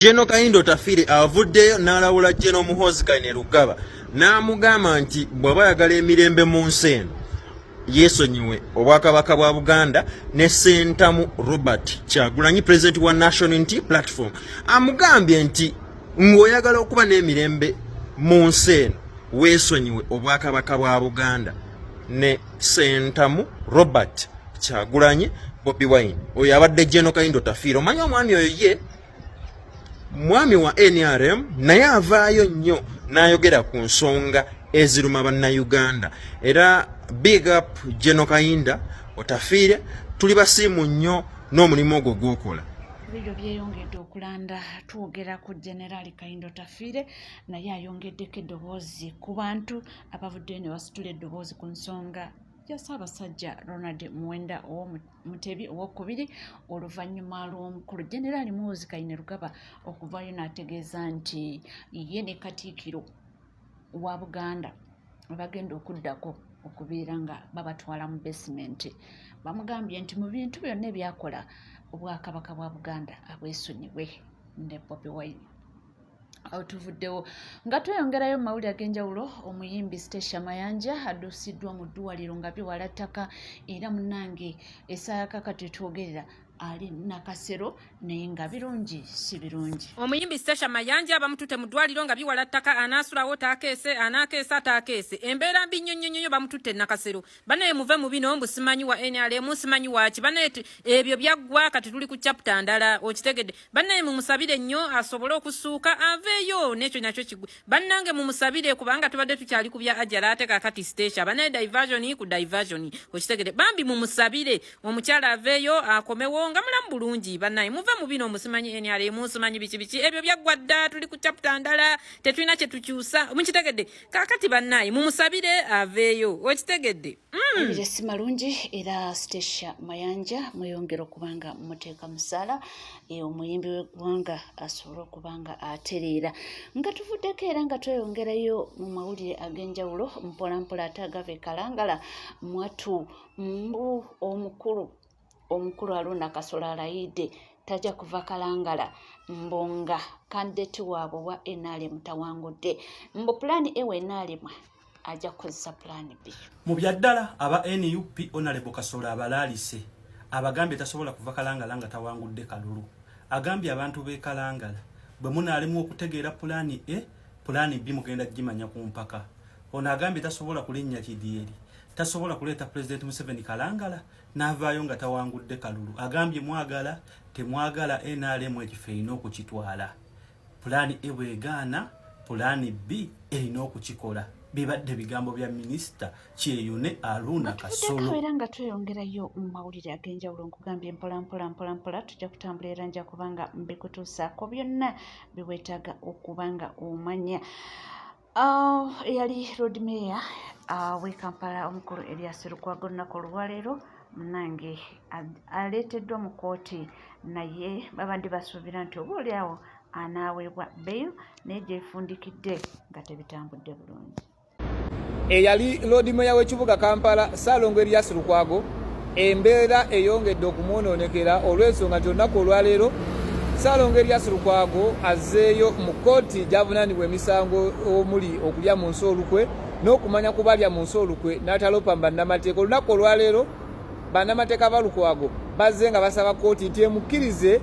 Jeno Kayindo Tafire avuddeyo n'alawula Jeno Muhoozi Kainerugaba n'amugamba nti bw'aba ayagala emirembe mu nsi eno yeesonyiwe obwakabaka bwa Buganda ne Ssentamu Robert Kyagulanyi president wa National Unity Platform amugambye nti ng'oyagala okuba n'emirembe mu nsi eno weesonyiwe obwakabaka bwa Buganda ne Ssentamu Robert Kyagulanyi Bobi Wine. Oyo abadde Jeno Kayindo Tafire. Omanyi omwami oyo ye mwami wa NRM naye avaayo nnyo n'ayogera ku nsonga eziruma bannayuganda. Era big up Jeno Kayindo Tafire, tuli basiimu nnyo n'omulimu ogwo gw'okola. Ebyo byeyongedde okulanda twogera ku General Kayindo Tafire naye ayongeddeko eddoboozi ku bantu abavuddeyo ne basitula eddoboozi ku nsonga ya Ssaabasajja Ronald Muwenda Mutebi owokubiri oluvannyuma lw'omukulu General Muhoozi Kainerugaba okuvaayo n'ategeeza nti ye ne Katikkiro wa Buganda bagenda okuddako okubeera nga babatwala mu basement. Bamugambye nti mu bintu byonna ebyakola obwakabaka bwa Buganda abwesonyiwe ne Bobi Wine. Awo tuvuddewo nga tweyongerayo mu mawulire ag'enjawulo, omuyimbi Stesha Mayanja addusiddwa mu ddwaliro nga biwala ttaka era munnange essaawa kakati twogerera ali nakasero naye nga birungi si birungi. Omuyimbi Stesha Mayanja bamutute mu ddwaliro nga biwala ttaka anaasulawo taakeese anakeesa taakeese embeera mbi nnyo bamutute nakasero. Banaye muve mu bino mbu simanyi wa NRM simanyi waki banaye ebyo byaggwa kati tuli ku chapter ndala okitegedde. Banaye mumusabire nnyo asobole okusuuka aveeyo n'ekyo nakyo kigwe. Bannange mumusabire kubanga tubadde tukyali ku bya ajala ate kakati Stesha banaye diversion ku diversion okitegedde. Bambi mumusabire omukyala aveeyo akomewo nga mulamu bulungi. Banaye muve mu bino musimanyi NRM musimanyi biki ebyo byaggwadda tuli ku chapter ndala tetulina kye tukyusa mukitegedde. Kakati banaye mumusabire aveeyo okitegedde. Ebyo si malungi era Stesha Mayanja mweyongera okubanga muteeka musala omuyimbi w'eggwanga asobole okubanga atereera. Nga tuvuddeko era nga tweyongerayo mu mawulire ag'enjawulo mpolampola ate agava Kalangala mwatu mbu omukulu Aruna Kasolo alayidde tajja kuva Kalangala mbonga kandidate waabwe wa NRM tawangudde mbu pulaani ewe NRM ajja kukozesa pulaani B. Mu byaddala aba NUP Honorable Kasolo abalaalise abagambye tasobola kuva Kalangala nga tawangudde kalulu. Agambye abantu b'e Kalangala bwe munaalemu okutegeera pulaani E pulaani B mugenda gimanya ku mpaka. Ono agambye tasobola kulinnya Kidyeri tasobola kuleeta President Museveni Kalangala n'avaayo nga tawangudde kalulu. Agambye mwagala temwagala NRM ekifo erina okukitwala. Pulaani E bwegaana pulaani B erina okukikola. Bibadde bigambo bya Minisita Kyeyune Aruna Kasolo. Era nga tweyongerayo mu mawulire ag'enjawulo nkugambye mpola tujja kutambula era nja kubanga mbikutuusaako byonna biweetaaga okubanga omanya. Yali Road Mayor w'e Kampala omukulu Erias Lukwago olunaku olwaleero munange aleeteddwa mu kooti naye babadde basuubira nti obaoliawo anaaweebwa bail naye gyefundikidde nga tebitambudde bulungi. Eyali Road Mayor w'ekibuga Kampala Ssaalongo Erias Lukwago embeera eyongedde okumwonoonekera olw'ensonga nti olunaku olwaleero Ssaalongo Erias Lukwago azzeeyo mu kooti gy'avunaanibwa emisango omuli okulya mu nsi olukwe n'okumanya ku balya mu nsi olukwe n'atalopa bannamateeka. Olunaku olwaleero bannamateeka ba Lukwago bazze nga basaba kooti nti emukkirize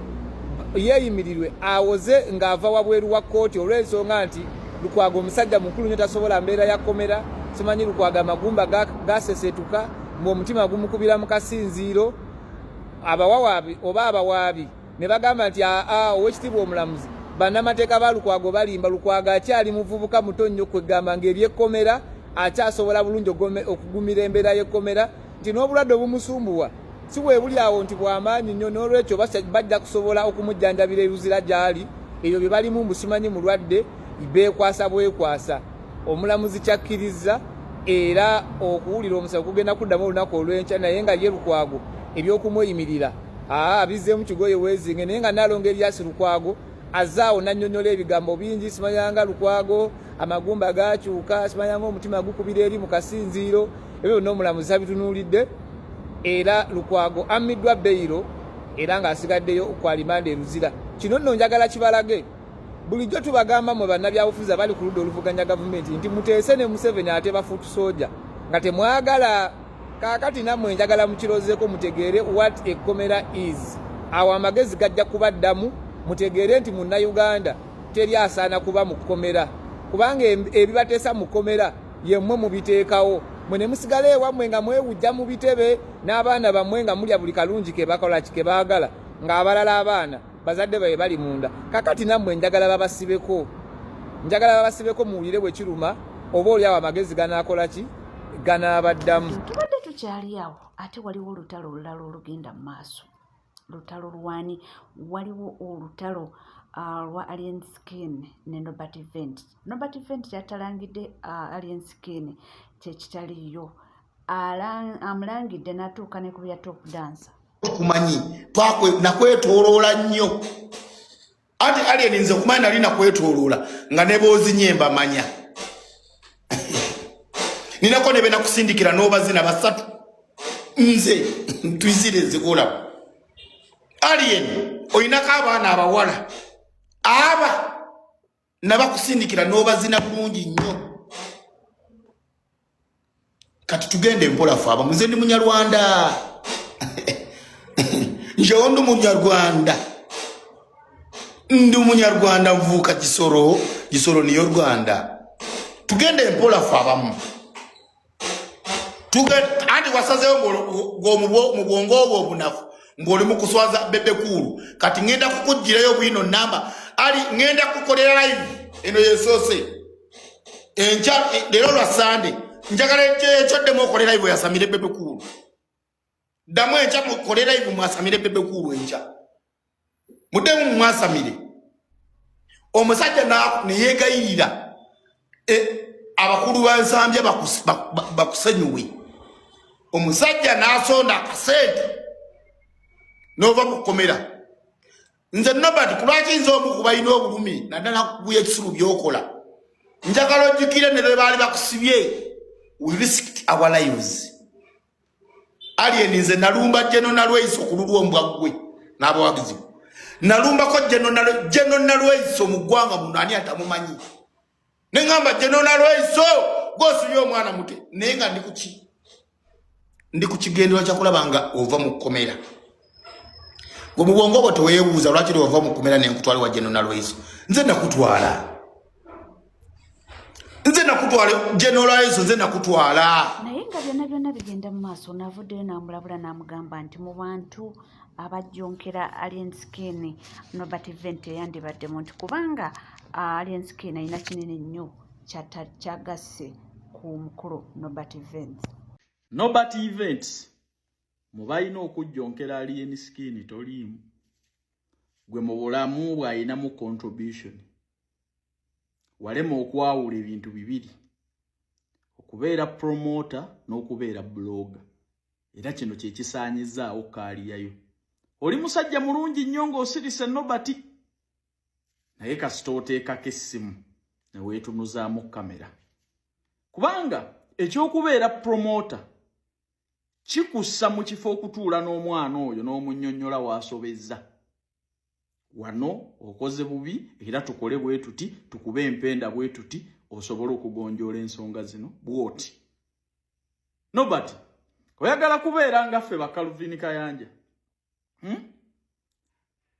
yeeyimirirwe awoze ng'ava wabweru wa kooti olw'ensonga nti Lukwago omusajja mukulu nnyo tasobola mbeera ya komera. Simanyi Lukwago amagumba gasesetuka ng'omutima gumukubira mu kasinziiro abawawaabi oba abawaabi ne bagamba nti owekitiibwa omulamuzi bannamateeka ba Lukwago balimba Lukwago akyali muvubuka muto nnyo kwegamba ng'ebyekkomera akyasobola bulungi okugumira embeera y'ekkomera nti n'obulwadde obumusumbuwa si bwe buli awo nti bw'amaanyi nnyo n'olwekyo bajja kusobola okumujjanjabira eruzira gy'ali ebyo bye balimu mbu simanyi mulwadde beekwasa bwekwasa. Omulamuzi kyakkiriza era okuwulira omusango kugenda kuddamu olunaku olw'enkya naye nga ye Lukwago eby'okumweyimirira abizzeemu kigoye weezinge naye nga Nnaalongo Erias Lukwago azaawo nannyonnyola ebigambo bingi. Simanyanga Lukwago amagumba gakyuka simanyanga omutima gukubira eri mu kasinziiro ebyo byonna omulamuzi abitunuulidde era Lukwago ammiddwa beyiro era ng'asigaddeyo kwa limanda eruzira. kino nno njagala kibalage bulijjo tubagamba mu bannabyabufuzi abali ku ludda oluvuganya gavumenti nti muteese ne Museveni ate bafuutu soja nga temwagala. Kaakati nammwe njagala mukirozeeko mutegeere what ekkomera is. Awo amagezi gajja kubaddamu mutegeere nti Munnayuganda teri asaana kuba mu kkomera, kubanga ebibateesa mu kkomera yemmwe mubiteekawo. Mwe ne musigala ewammwe nga mwewujja mu bitebe n'abaana bammwe nga mulya buli kalungi ke bakola ke baagala, ng'abalala abaana bazadde baye bali munda. Kakati nammwe njagala babasibeko muwulire bwe kiruma oba oli awo amagezi ganaakola ki ganaabaddamu. Tubadde tukyali awo ate waliwo olutalo olulala olugenda mu maaso. Lutalo lwani? Waliwo olutalo lwa Alien Skin ne Norbert Event. Norbert Event yatalangidde Alien Skin kyekitaliyo, amulangidde n'atuuka ne ku bya top dancer. Kumanyi nakwetooloola nnyo ati Alien nze kumanyi nali nakwetooloola nga ne boozi nyemba manya ninako ne bena kusindikira n'obazina basatu nze tuyisire zikola. Alien oyinako abaana abawala aba nabakusindikira n'obazina bulungi nnyo. Kati tugende mpola faaba muze ndi Munyarwanda nje ndi Munyarwanda, ndi Munyarwanda nvuka Kisoro niyo Rwanda. Tugende mpola faaba andi wasazeyo mubwongo obwo obunafu ng'oli mu kuswaza bebe kulu. Kati ngenda kukugirayo bwino namba ali ngenda kukolera live eno yesoose encha lero lwa Sunday njagala ekyo demo okolera live yasamire bebe kulu damu encha mukolera live mwasamire bebe kulu encha mudemu mwasamire omusajja neyegayirira abakulu bansambye bakusenyuwe. Omusajja n'asonda akasente n'ova mu kkomera. Nze Norbert kulwaki nze omu ku balina obulumi naddala kubuya ekisulu by'okola njagala ojjukire ne baali bakusibye we risk our lives. Alien nze nalumba General Lweiso ku lulwombwa ggwe n'abawagizi, nalumbako General Lweiso mu ggwanga muno ani atamumanyi ne ngamba General Lweiso gw'osibye omwana mute naye nga ndi ku kigendero kyakulabanga ova mu kkomera. Gwe mu bwongo bwo teweebuuza lwaki ova mu kkomera n'enkutwala wa General Lweiso. Nze nakutwala General Lweiso, nze nakutwala. Naye nga byonna bigenda mu maaso n'avuddeyo n'amulabula n'amugamba nti mu bantu abajjonkera Alien Skin Norbert Event yandibaddemu nti kubanga Alien Skin alina kinene nnyo kyagasse ku mukulu Norbert Event. Norbert Event mubalina okujjonkera Alien Skin toliimu, gwe mu bulamu bw'alinamu contribution. Walema okwawula ebintu bibiri, okubeera promoter n'okubeera blogger. Era kino kye kisaanyizaawo kaaliyayo. Oli musajja mulungi nnyo ng'osirise Norbert, naye kasita oteekako essimu ne weetunuzaamu kamera. Kubanga ekyokubeera promoter kikussa mu kifo okutuula n'omwana oyo n'omunnyonnyola w'asobezza. Wano okoze bubi era tukole bwe tuti, tukube empenda bwe tuti, osobole okugonjoola ensonga zino bwoti. Norbert, oyagala kubeera nga ffe ba Calvin Kayanja?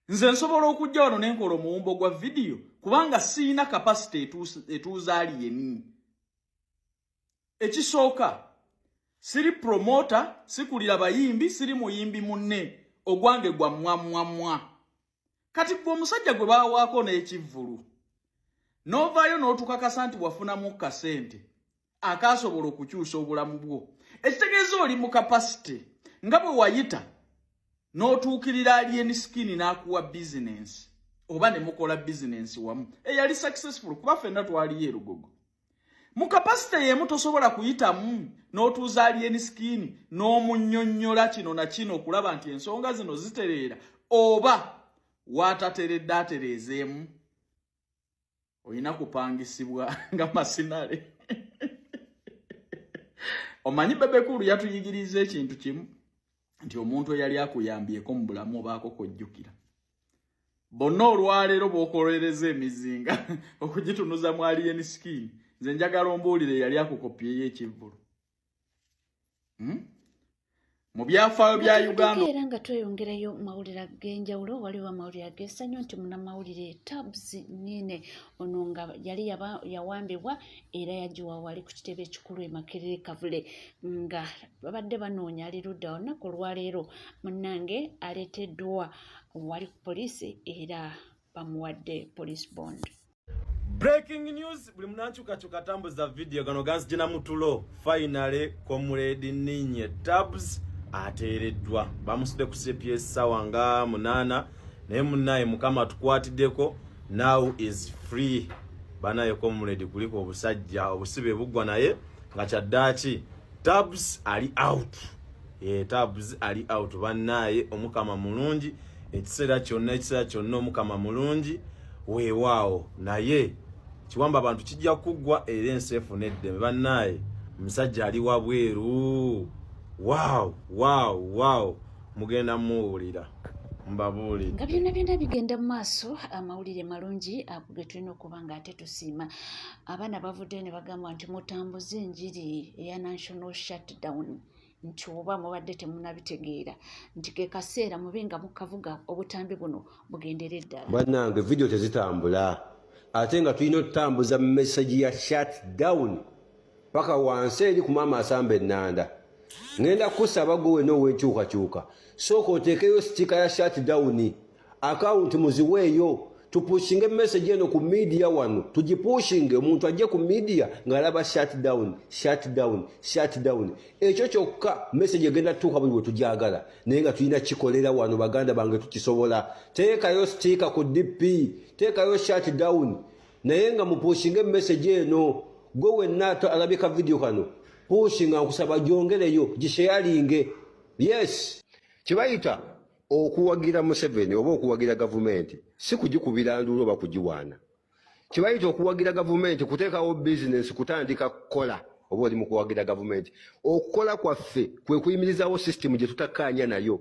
Nze nsobola okujja wano n'enkola omuwumbo gwa video kubanga siina capacity etuuza Alien. Ekisooka, siri promoter, sikulira bayimbi, siri muyimbi munne, ogwange gwa mwa. Kati gwe omusajja gwe baawaako n'ekivvulu n'ovaayo n'otukakasa nti wafunamu kasente akaasobola okukyusa obulamu bwo. Ekitegeeza oli mu kapasite nga bwe wayita n'otuukirira Alien Skin n'akuwa bizinensi oba ne mukola bizinensi wamu eyali successful kuba ffenna twaliyo erugogo. Mu kapasite y'emu tosobola kuyitamu n'otuuza Alien Skin n'omunnyonnyola kino na kino okulaba nti ensonga zino zitereera oba watateredde atereezeemu. Olina kupangisibwa nga masinale. Omanyi Bebekulu yatuyigiriza ekintu kimu nti omuntu eyali akuyambyeko mu bulamu obaako kojjukira. bonna olwaleero bw'okolereza emizinga okugitunuza mu alien skin nze njagala ombuulire yali akukopye y'ekivvulu mu byafaayo bya Uganda era nga tweyongerayo mawulire ag'enjawulo waliwo amawulire ag'essanyu nti munnamawulire Tabs Nine ono nga yali yawambibwa era yagiwa wali ku kitebe ekikulu e Makerere Kavule nga babadde banoonya ali ludda olunaku olwaleero munnange aleeteddwa wali ku poliisi era bamuwadde police bond. Breaking news buli munankyukakyuka tambuza video gano ganzijina mutulo finally Comrade Ninye Tabs ateereddwa bamusudde ku CPS sawa nga 8 naye munnaye mukama tukwatiddeko now is free banaye Comrade kuliko obusajja obusibe bugwa naye nga kyaddaaki Tabs ali out Tabs ali out bannaye omukama mulungi ekiseera kyonna omukama mulungi weewaawo naye kiwamba abantu kijja kuggwa era ensi efunedde bannaye musajja ali wabweru wow mugenda muwulira mbabuulire nga byonna bigenda mu maaso amawulire malungi ago ge tulina okuba nga ate tusiima abaana bavudde ne bagamba nti mutambuze enjiri eya national shutdown nti oba mubadde temunabitegeera nti ke kaseera mube nga mukavuga obutambi buno bugendere ddala bannange video tezitambula ate nga tulina okutambuza message ya shutdown paka wansi eri ku maama asamba ennanda ngenda kusaba gwe wena ow'enkyukakyuka sooka oteekeyo sitika ya shutdown akawunti muziweeyo tupushinge message eno ku media wano tugipushinge omuntu ajje ku media ng'alaba shutdown ekyo kyokka message egenda tuuka buli bwe tugyagala naye nga tulina kikolera wano baganda bange tukisobola teekayo sitika ku DP teekayo shutdown naye nga mupushinge message eno gwe wenna alabika video kano pushinga nkusaba gyongereyo gisharinge yes kibayita okuwagira Museveni oba okuwagira gavumenti si kugikubira ndulo bakugiwaana kibayita okuwagira gavumenti kuteekawo business kutandika kukola oba oli mu kuwagira gavumenti okukola kwaffe kwe kuyimirizaawo system gye tutakkaanya nayo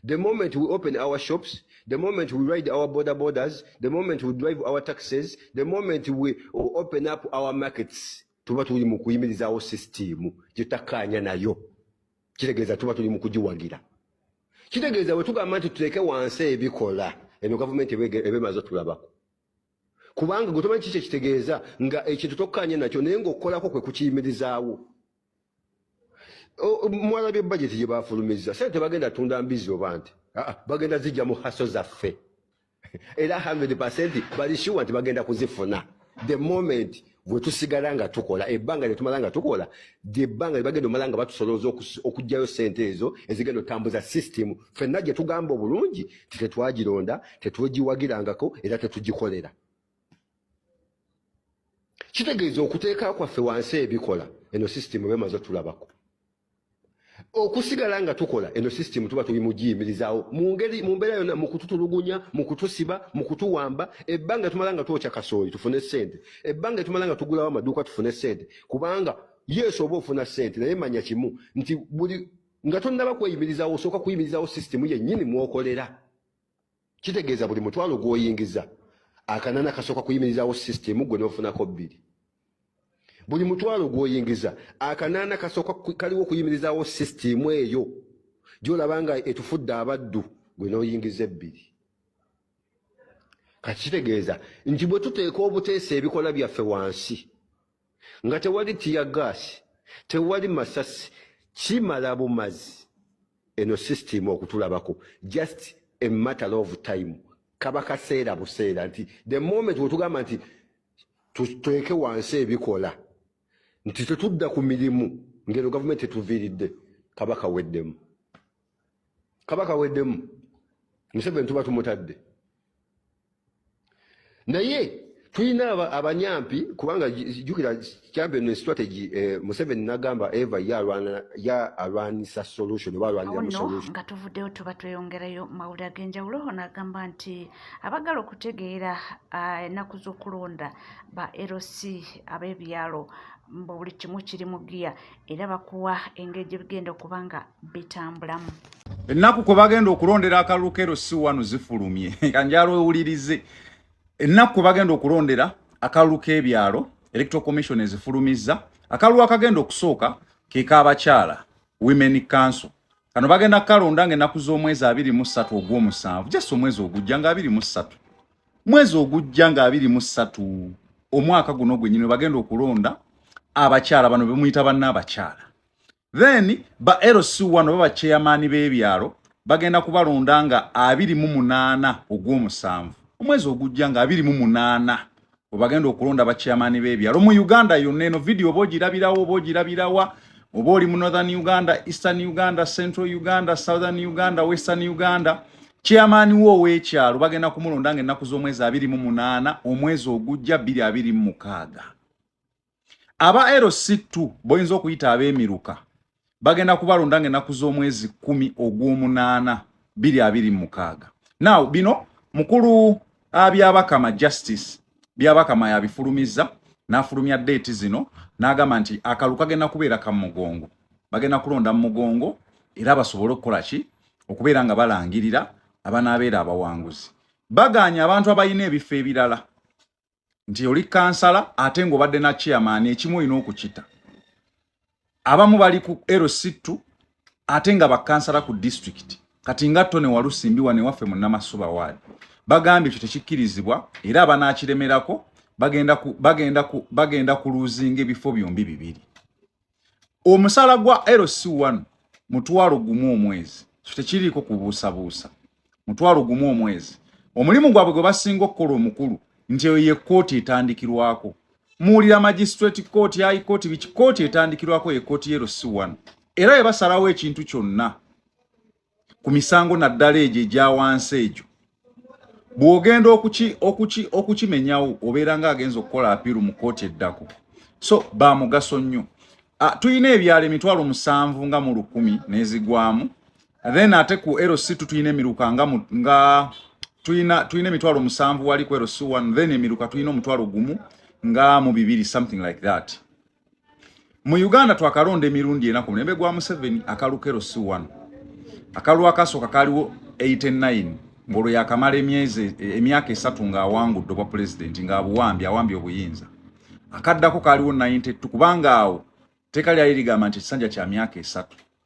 the moment we open our shops the moment we ride our borders the moment we drive our taxis the moment we open up our markets tuba tuli mu kuyimirizaawo system gye tutakkaanya nayo kitegeeza tuba tuli mu kugiwagira kitegeeza bwe tugamba nti tuleke wansi ebikola eno gavumenti ebemaze tulabako kubanga gwe tomanyi kiki ekitegeeza nga ekintu tokkanye nakyo naye ng'okukolako kwe kukiyimirizaawo mwalabye budget gye baafulumiza sente bagenda tunda mbizi oba nti bagenda zijja mu haso zaffe era 100% balishuwa nti bagenda kuzifuna the moment bwe tusigala nga tukola ebbanga lye tumala nga tukola ebbanga lye bagenda omala nga batusolooza okuggyayo sente ezo ezigenda otambuza system ffenna gye tugamba obulungi ti tetwagironda tetwegiwagirangako era tetugikolera kitegeeza okuteeka kwaffe wansi ebikola eno system bemaze tulabako okusigala nga tukola eno system tuba tuli mugiyimirizaawo mu mbeera yonna mu kututulugunya mu kutusiba mu kutuwamba ebbanga tumala nga twokya kasooli tufune sente ebbanga tumala nga tugulawo amaduuka tufune sente kubanga yesu oba ofuna sente naye manya kimu nti buli nga tonnaba kweyimirizaawo osooka kuyimirizaawo system yennyini mwokolera kitegeeza buli mutwalo gw'oyingiza akanana kasooka kuyimirizaawo system gwe n'ofunako 2 buli mutwalo gw'oyingiza akanana kasooka kaliwo okuyimirizaawo system eyo gy'olaba nga etufudde abaddu gwe n'oyingiza 2 kati kitegeeza nti bwe tuteeka obuteesa ebikola byaffe wansi nga tewali tiya gaasi tewali masasi kimala bumazi eno system okutulabako just a matter of time kaba kaseera buseera nti the moment wetugamba nti tuteeke wansi ebikola nti tetudda ku mirimu ngeno gavumenti etuviiridde kabaka weddemu Museveni tuba tumutadde naye tulina abanyampi kubanga jjukira champion strategy Museveni nagamba eva alwanisa solution oba alwanira mu solution nga tuvuddeyo tuba tweyongerayo mawulire ag'enjawulo nagamba nti abagala okutegeera ennaku z'okulonda ba LC ab'ebyalo buli kimu kiri mu giya era bakuwa engeri gye bigenda okuba nga bitambulamu ennaku kwe bagenda okulondera akalulu kero si wano zifulumye kanjalo ewulirize ennaku kwe bagenda okulondera akalulu k'ebyalo electoral commission ezifulumizza akalulu akagenda okusooka ke k'abakyala women council kano bagenda kalonda ng'ennaku z'omwezi 23 ogw'omusanvu just omwezi ogujja nga 23 mwezi ogujja nga 23 omwaka guno gwennyini bagenda okulonda abakyala bano bemuyita bannabakyala then ba LC1 baba chairman b'ebyalo bagenda kubalonda nga 28 ogw'omusanvu omwezi ogujja nga 28 obagenda okulonda ba chairman b'ebyalo mu Uganda yonna eno video bogirabirawa oba oli mu Northern Uganda, Eastern Uganda, Central Uganda, Southern Uganda, Western Uganda chairman wo w'ekyalo bagenda kumulonda nga ennaku z'omwezi 28 omwezi ogujja 2026 aba LC2 boyinza okuyita ab'emiruka bagenda kubalonda ng'ennaku z'omwezi 10 ogw'omunaana 2026 now bino mukulu byabakama justice byabakama yabifulumizza n'afulumya date zino n'agamba nti akalu kagenda kubeera ka mugongo bagenda kulonda mu mugongo era basobole okukola ki okubeera nga balangirira abanaabeera abawanguzi baganya abantu abayina ebifo ebirala nti oli kansala ate ng'obadde na chairman ekimu olina okukita abamu bali ku LC2 ate nga bakansala ku district kati nga Tone Walusimbiwa ne waffe mu Namasuba wadi bagambye ekyo tekikkirizibwa era abanaakiremerako bagenda kuluzinga ebifo byombi bibiri omusala gwa LC1 mutwalo gumu omwezi tekiriiko kubuusabuusa mutwalo gumu omwezi omulimu gwabwe gwe basinga okukola omukulu nti eyo ye kkooti etandikirwako muwulira magistrate court high court biki court etandikirwako ye court LC1 era ye basalawo ekintu kyonna ku misango naddala egyo egya wansi egyo bw'ogenda okukimenyawo obeera ng'agenza okukola apiiru mu kooti eddako so ba mugaso nnyo tuyina ebyalo emitwalo 7 nga mu 10 n'ezigwamu then ate ku LC2 tuyina emiruka nga tuyina emitwalo 7 wali ku LC1 then emiruka tuyina omutwalo gumu nga mu 2 something like that mu Uganda twakalonda emirundi ena ku mulembe gwa Museveni akalu kero C1 akalu akasooka kaliwo 89 ngolo yakamala emyaka 3 nga awangudde obwa president nga awambye obuyinza akaddako kaliwo 92 kubanga awo tekali ayirigamba nti ekisanja kya myaka 3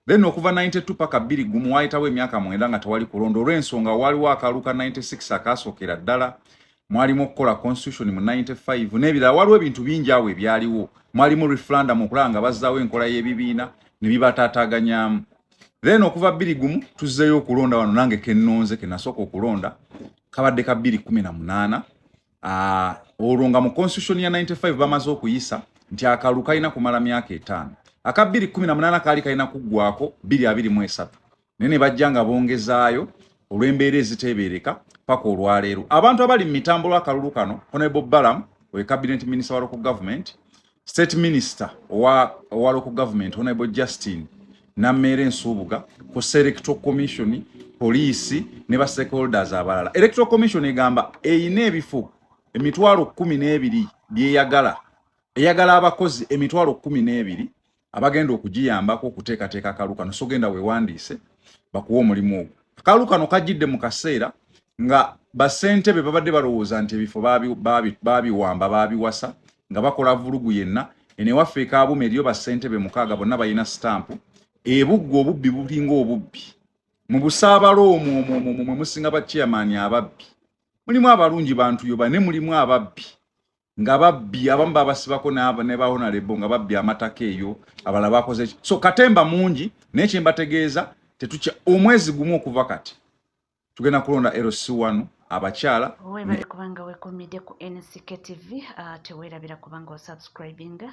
then okuva 92 paka 2 gumu wayitawo emyaka 9 nga tewali kulonda olw'ensonga waliwo akaluka 96 akasookera ddala mwalimu okukola constitution mu 95 n'ebirala waliwo ebintu bingi awo ebyaliwo mwalimu referendum okulaba nga bazzaawo enkola y'ebibiina ne bibataataaganyamu then okuva 2 gumu tuzzeeyo okulonda wano nange kennonze kenasooka okulonda kabadde ka 2018 olwo nga mu constitution ya 95 bamaze okuyisa nti akalu kalina kumala myaka 5 aka 2018 kaali kalina kuggwako 2023 nene bajja nga bongezaayo olw'embeera eziteebereka paka olwaleero abantu abali mu mitambulo akalulu kano Honorable Balaam we cabinet minister wa local government state minister wa local government Honorable Justin na Mere Nsubuga ku electoral commission police ne ba stakeholders abalala electoral commission egamba eyina ebifo emitwalo 12 eyagala abakozi emitwalo 12 abagenda okugiyambako okuteekateeka akalu kano so genda weewandiise bakuwa omulimu ogwo akalu kano kajjidde mu kaseera nga basentebe babadde balowooza nti ebifo baabiwamba baabiwasa nga bakola vulugu yenna ene waffe ekaabume eriyo basentebe 6 bonna balina stampu ebuggo obubbi bulinga obubbi mu busaabalo omwo mwe musinga ba chairman ababbi mulimu abalungi bantu yo bane mulimu ababbi nga babbi abamu babasibako ne baona lebo nga babbi amataka eyo abala bakoze so katemba mungi n'ekyo mbategeeza tetucha omwezi gumu okuva kati tugenda kulonda LC1 abakyala webale kubanga wekomide ku NCK TV tewerabira kubanga subscribinga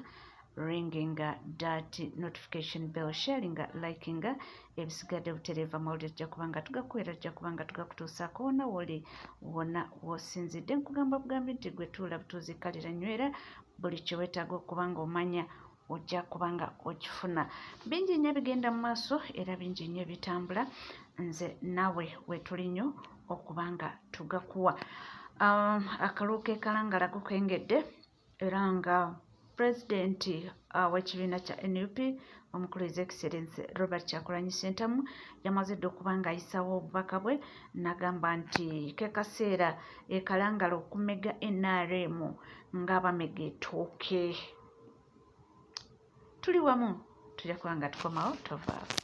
ringinga that notification bell sharinga likinga ebisigadde butereva mawulire jja kubanga tugakwera jja kubanga tugakutuusaako wona woli wona wosinzidde nkugamba bugambi nti gwe tuula butuuzikalira nywera buli kyewetaaga okubanga omanya ojja kubanga okifuna bingi nnyo bigenda mu maaso era bingi nnyo bitambula nze naawe wetuli nnyo okubanga tugakuwa akaluuka ekalangala gukengedde era nga pulezidenti w'ekibiina kya NUP omukulu His Excellency Robert Kyagulanyi Ssentamu yamaze dda okuba ng'ayisawo obubaka bwe n'agamba nti ke kaseera ekalangala okumega NRM ng'abamega ettooke. Tuli wamu tujja kuba nga tukomawo tovaawo.